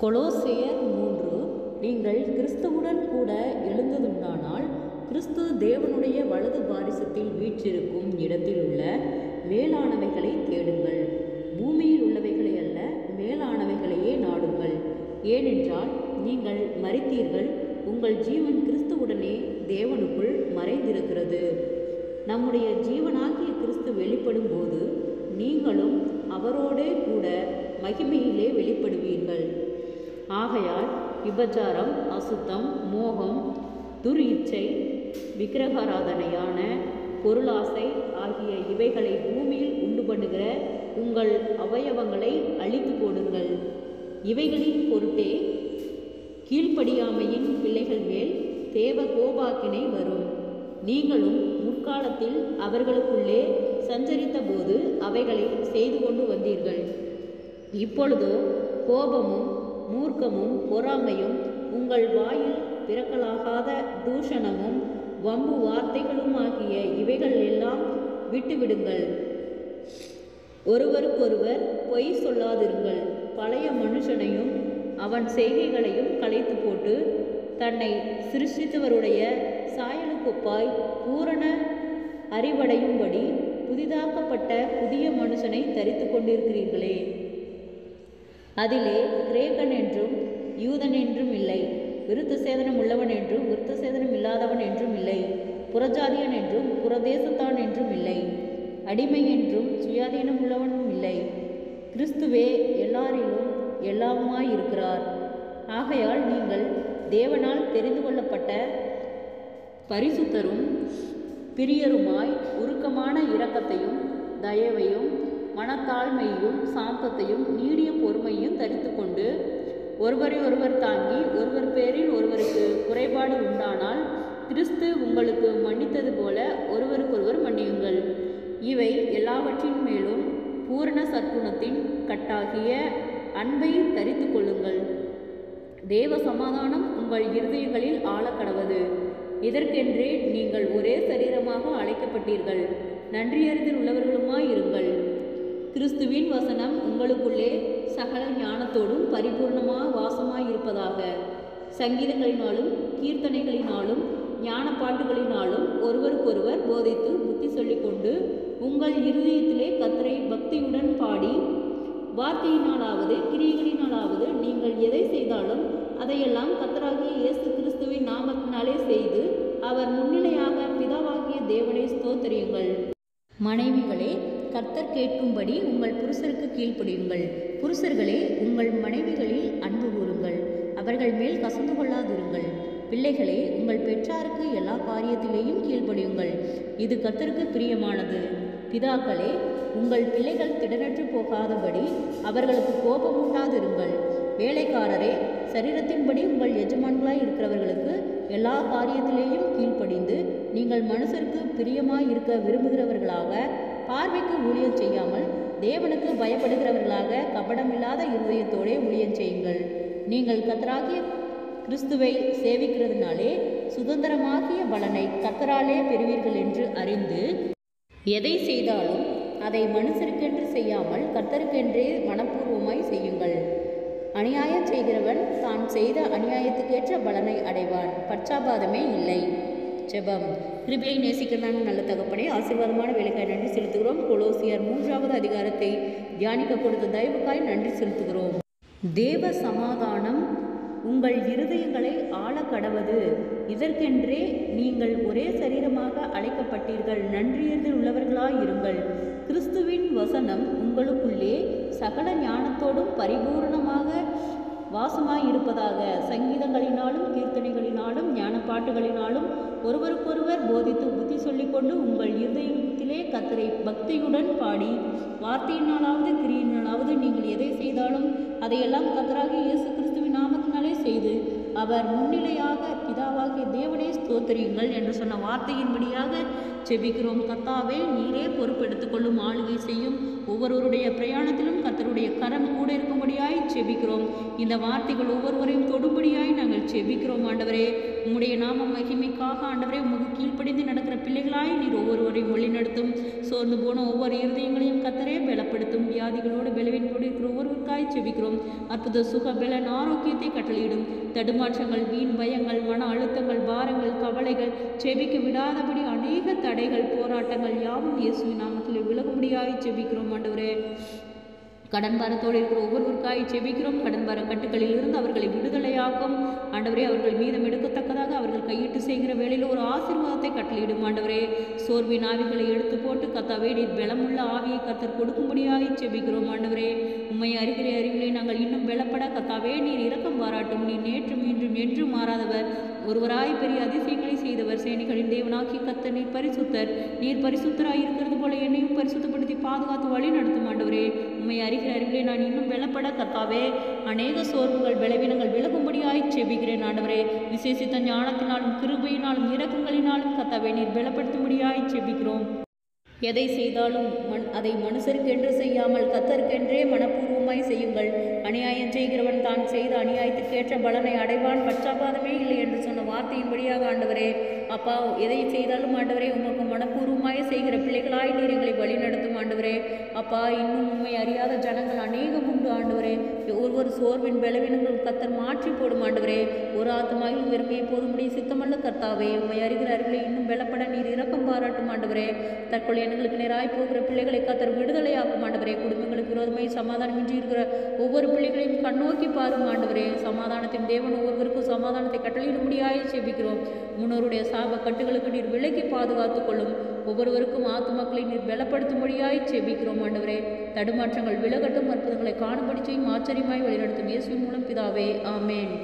கொலோசையர் 3. நீங்கள் கிறிஸ்துவுடன் கூட எழுந்ததுண்டானால் கிறிஸ்து தேவனுடைய வலது பாரிசத்தில் வீற்றிருக்கும் இடத்தில் உள்ள மேலானவைகளை தேடுங்கள், பூமியில் உள்ளவைகளை அல்ல, மேலானவைகளையே நாடுங்கள். ஏனென்றால் நீங்கள் மரித்தீர்கள், உங்கள் ஜீவன் கிறிஸ்துவுடனே தேவனுக்குள் மறைந்திருக்கிறது. நம்முடைய ஜீவனாகிய கிறிஸ்து வெளிப்படும் போது நீங்களும் அவரோடே கூட மகிமையிலே வெளிப்படுவீர்கள். ஆகையால் விபச்சாரம், அசுத்தம், மோகம், துர்இச்சை, விக்கிரகாராதனையான பொருளாசை ஆகிய இவைகளை பூமியில் உண்டு பண்ணுகிற உங்கள் அவயவங்களை அழித்து போடுங்கள். இவைகளின் பொருட்டே கீழ்ப்படியாமையின் பிள்ளைகள் மேல் தேவ கோபாக்கினை வரும். நீங்களும் முற்காலத்தில் அவர்களுக்குள்ளே சஞ்சரித்த போது அவைகளை செய்து கொண்டு வந்தீர்கள். இப்பொழுதோ கோபமும் மூர்க்கமும் பொறாமையும் உங்கள் வாயில் பிறக்கலாகாத தூஷணமும் வம்பு வார்த்தைகளும் ஆகிய இவைகள் எல்லாம் விட்டுவிடுங்கள். ஒருவருக்கொருவர் பொய் சொல்லாதிருங்கள். பழைய மனுஷனையும் அவன் செய்கைகளையும் களைத்து போட்டு தன்னை சிருஷ்டித்தவருடைய சாயலுக்கொப்பாய் பூரண அறிவடையும்படி புதிதாக்கப்பட்ட புதிய மனுஷனை தரித்து கொண்டிருக்கிறீர்களே. அதிலே கிரேக்கன் என்றும் யூதன் என்றும் இல்லை, விருத்த சேதனம் உள்ளவன் என்றும் விருத்த சேதனம் இல்லாதவன் என்றும் இல்லை, புறஜாதியன் என்றும் புறதேசத்தான் என்றும் இல்லை, அடிமை என்றும் சுயாதீனம் உள்ளவனும் இல்லை. கிறிஸ்துவே எல்லாரிலும் எல்லாமாய் இருக்கிறார். ஆகையால் நீங்கள் தேவனால் தெரிந்து கொள்ளப்பட்ட பரிசுத்தரும் பிரியருமாய் உருக்கமான இரக்கத்தையும் தயவையும் மனத்தாழ்மையும் சாந்தத்தையும் நீடிய பொறுமையும் தரித்து கொண்டு ஒருவரை ஒருவர் தாங்கி ஒருவர் பேரில் ஒருவருக்கு குறைபாடு உண்டானால் கிறிஸ்து உங்களுக்கு மன்னித்தது போல ஒருவருக்கொருவர் மன்னியுங்கள். இவை எல்லாவற்றின் மேலும் பூரண சற்குணத்தின் கட்டாகிய அன்பை தரித்து கொள்ளுங்கள். தேவ சமாதானம் உங்கள் இருதயங்களில் ஆழக்கடவது. இதற்கென்றே நீங்கள் ஒரே சரீரமாக அழைக்கப்பட்டீர்கள். நன்றியறிதல் உள்ளவர்களுமாயிருங்கள். கிறிஸ்துவின் வசனம் உங்களுக்குள்ளே சகல ஞானத்தோடும் பரிபூர்ணமாக வாசமாயிருப்பதாக. சங்கீதங்களினாலும் கீர்த்தனைகளினாலும் ஞான பாட்டுகளினாலும் ஒருவருக்கொருவர் போதித்து புத்தி சொல்லிக்கொண்டு உங்கள் இருதயத்திலே கர்த்தரை பக்தியுடன் பாடி, வார்த்தையினாலாவது கிரியைகளினாலாவது நீங்கள் எதை செய்தாலும் அதையெல்லாம் கர்த்தராகிய இயேசு கிறிஸ்துவின் நாமத்தினாலே செய்து அவர் முன்னிலையாக பிதாவாகிய தேவனை ஸ்தோத்திரியுங்கள். மனைவிகளே, கர்த்தர் கேட்கும்படி உங்கள் புருஷருக்கு கீழ்ப்படியுங்கள். புருஷர்களே, உங்கள் மனைவிகளில் அன்பு கூறுங்கள், அவர்கள் மேல் கசந்து கொள்ளாதிருங்கள். பிள்ளைகளே, உங்கள் பெற்றாருக்கு எல்லா காரியத்திலேயும் கீழ்ப்படியுங்கள், இது கர்த்தருக்கு பிரியமானது. பிதாக்களே, உங்கள் பிள்ளைகள் திடனற்று போகாதபடி அவர்களுக்கு கோபம் உண்டாதிருங்கள். வேலைக்காரரே, சரீரத்தின்படி உங்கள் எஜமான்களாய் இருக்கிறவர்களுக்கு எல்லா காரியத்திலேயும் கீழ்ப்படிந்து நீங்கள் மனுஷருக்கு பிரியமாய் இருக்க விரும்புகிறவர்களாக, பார்வைக்கு ஊழியம் செய்யாமல் தேவனுக்கு பயப்படுகிறவர்களாக கபடமில்லாத இருதயத்தோடே ஊழியம் செய்யுங்கள். நீங்கள் கர்த்தராகிய கிறிஸ்துவை சேவிக்கிறதுனாலே சுதந்திரமாகிய பலனை கர்த்தராலே பெறுவீர்கள் என்று அறிந்து எதை செய்தாலும் அதை மனுஷருக்கென்று செய்யாமல் கர்த்தருக்கென்றே மனப்பூர்வமாய் செய்யுங்கள். அநியாயம் செய்கிறவன் தான் செய்த அநியாயத்துக்கேற்ற பலனை அடைவான், பட்சாபாதமே இல்லை. ஜெபம். கிருபையை நேசிக்கிறதான நல்ல தகப்பனே, ஆசீர்வாதமான வேலைக்காய் நன்றி செலுத்துகிறோம். கொலோசியர் 3வது அதிகாரத்தை தியானிக்க கொடுத்த தயவுக்காய் நன்றி செலுத்துகிறோம். தேவ சமாதானம் உங்கள் இருதயங்களை ஆழக்கடவது. இதற்கென்றே நீங்கள் ஒரே சரீரமாக அழைக்கப்பட்டீர்கள். நன்றியறிதல் உள்ளவர்களாயிருங்கள். கிறிஸ்துவின் வசனம் உங்களுக்குள்ளே சகல ஞானத்தோடும் பரிபூர்ணமாக வாசமாயிருப்பதாக. சங்கீதங்களினாலும் கீர்த்தனைகளினாலும் ஞான பாட்டுகளினாலும் ஒருவருக்கொருவர் போதித்து புத்தி சொல்லிக்கொண்டு உங்கள் இருதயத்திலே கர்த்தரை பக்தியுடன் பாடி, வார்த்தையினாலாவது கிரியினாலாவது நீங்கள் எதை செய்தாலும் அதையெல்லாம் கர்த்தராகிய இயேசு கிறிஸ்துவின் நாமத்தினாலே செய்து அவர் முன்னிலையாக பிதாவாகிய தேவனை ஸ்தோத்திரியுங்கள் என்று சொன்ன வார்த்தையின்படியாக ஜெபிக்கிறோம். கர்த்தாவே, நீரே பொறுப்பெடுத்துக்கொள்ளும், ஆளுகை செய்யும். ஒவ்வொருவருடைய பிரயாணத்திலும் கர்த்தருடைய உம்முடைய கரம் கூட இருக்கும்படியாய் செபிக்கிறோம். இந்த வார்த்தைகள் ஒவ்வொருவரையும் தொடும்படியாய் நாங்கள் செபிக்கிறோம் ஆண்டவரே. உம்முடைய நாம மகிமைக்காக ஆண்டவரே உமக்கு கீழ்ப்படிந்து நடக்கிற பிள்ளைகளாய் நீர் ஒவ்வொருவரையும் வழிநடத்தும். சோர்ந்து போன ஒவ்வொரு இருதயங்களையும் கத்தரே பலப்படுத்தும். வியாதிகளோடு பலவீனோடு இருக்கிற ஒவ்வொருவருக்காய் செபிக்கிறோம். அற்புத சுக பலன் ஆரோக்கியத்தை கட்டளையிடும். தடுமாற்றங்கள், வீண் பயங்கள், மன அழுத்தங்கள், பாரங்கள், கவலைகள், செபிக்க விடாதபடி அநேக தடைகள், போராட்டங்கள் யாவும் இயேசுவின் நாமத்தில் விலகும்படியாய் செபிக்கிறோம் ஆண்டவரே. கடன் பாரத்தோடு இருக்கிற ஒவ்வொருவருக்காய் செபிக்கிறோம். கடன் பார கட்டுகளில் இருந்து அவர்களை விடுதலையாக்கும் ஆண்டவரே. அவர்கள் மீதம் எடுக்கத்தக்கதாக அவர்கள் கையிட்டு செய்கிற வேளையில் ஒரு ஆசீர்வாதத்தை கட்டளையிடும் ஆண்டவரே. சோர்வின் ஆவிகளை எடுத்து போட்டு கத்தாவே நீர் பலமுள்ள ஆவியை கத்தர் கொடுக்கும்படியாய் செபிக்கிறோம் ஆண்டவரே. உம்மை அறிகிற அறிவிலே நாங்கள் இன்னும் பலப்பட கத்தாவே நீர் இரக்கம் பாராட்டும். நீர் நேற்றும் இன்றும் என்றும் மாறாதவர், ஒருவராய் பெரிய அதிசயங்களை செய்தவர், சேனைகளின் தேவனாகி கத்தர் நீர் பரிசுத்தர். நீர் பரிசுத்தராய் இருக்கிறது போல என்னையும் பரிசுத்தப்படுத்தி பாதுகாத்து வழி நடத்தும் ஆண்டவரே. உம்மை அறிகிற அறிவிலே நான் இன்னும் பலப்பட கத்தாவே அநேக சோர்வுகள் பலவீனங்கள் விலகும்படியாய் செபிக்கிறேன் ஆண்டவரே. விசேஷித்த ஞானத்தினாலும் கிருபையினாலும் இரக்கங்களினாலும் கத்தாவே நீர் பலப்படுத்தும்படியாய் செபிக்கிறோம். எதை செய்தாலும் அதை மனுஷருக்கென்று செய்யாமல் கத்தருக்கென்றே மனப்பூர்வமாய் செய்யுங்கள். அநியாயம் செய்கிறவன் தான் செய்த அநியாயத்துக்கேற்ற பலனை அடைவான், பச்சாபாதமே இல்லை என்று சொன்ன வார்த்தையின்படியாக ஆண்டவரே அப்பா எதை செய்தாலும் ஆண்டவரே உமக்கு மனப்பூர்வமாய் செய்கிற பிள்ளைகளாய் நீர் எங்களை வழிநடத்தும் ஆண்டவரே. அப்பா இன்னும் உண்மை அறியாத ஜனங்கள் அநேகம் உண்டு ஆண்டவரே. ஒவ்வொரு சோர்வின் பலவீனங்களும் கத்தர் மாற்றி போடும் ஆண்டவரே. ஒரு ஆத்மாவில் வெறுமையை போதும்படி சித்தமல்ல கர்த்தாவே. உண்மை அறிகிற அறிவிலே இன்னும் பலப்பட நீர் இரக்கம் பாராட்டும் ஆண்டவரே. தற்கொலை எண்ணங்களுக்கு நேராய் போகிற பிள்ளைகளை கத்தர் விடுதலையாக்கும் ஆண்டவரே. குடும்பங்களுக்கு விரோதமாய் சமாதானமின்றி இருக்கிற ஒவ்வொரு பிள்ளைகளையும் கண்ணோக்கி பாரும் ஆண்டவரே. சமாதானத்தின் தேவன் ஒவ்வொருவருக்கும் சமாதானத்தை கட்டளையிட முடியாய் செபிக்கிறோம். முன்னோருடைய சாப கட்டுகளுக்கு நீர் விலக்கி பாதுகாத்துக் கொள்ளும். ஒவ்வொருவருக்கும் ஆத்துமக்களை நீர் பலப்படுத்தும்படியாய் செபிக்கிறோம் ஆண்டவரே. தடுமாற்றங்கள் விலகட்டும், அற்புதங்களை காணும்படி செய்யும், ஆச்சரியமாய் வழிநடத்தும் இயேசுவின் மூலம் பிதாவே, ஆமேன்.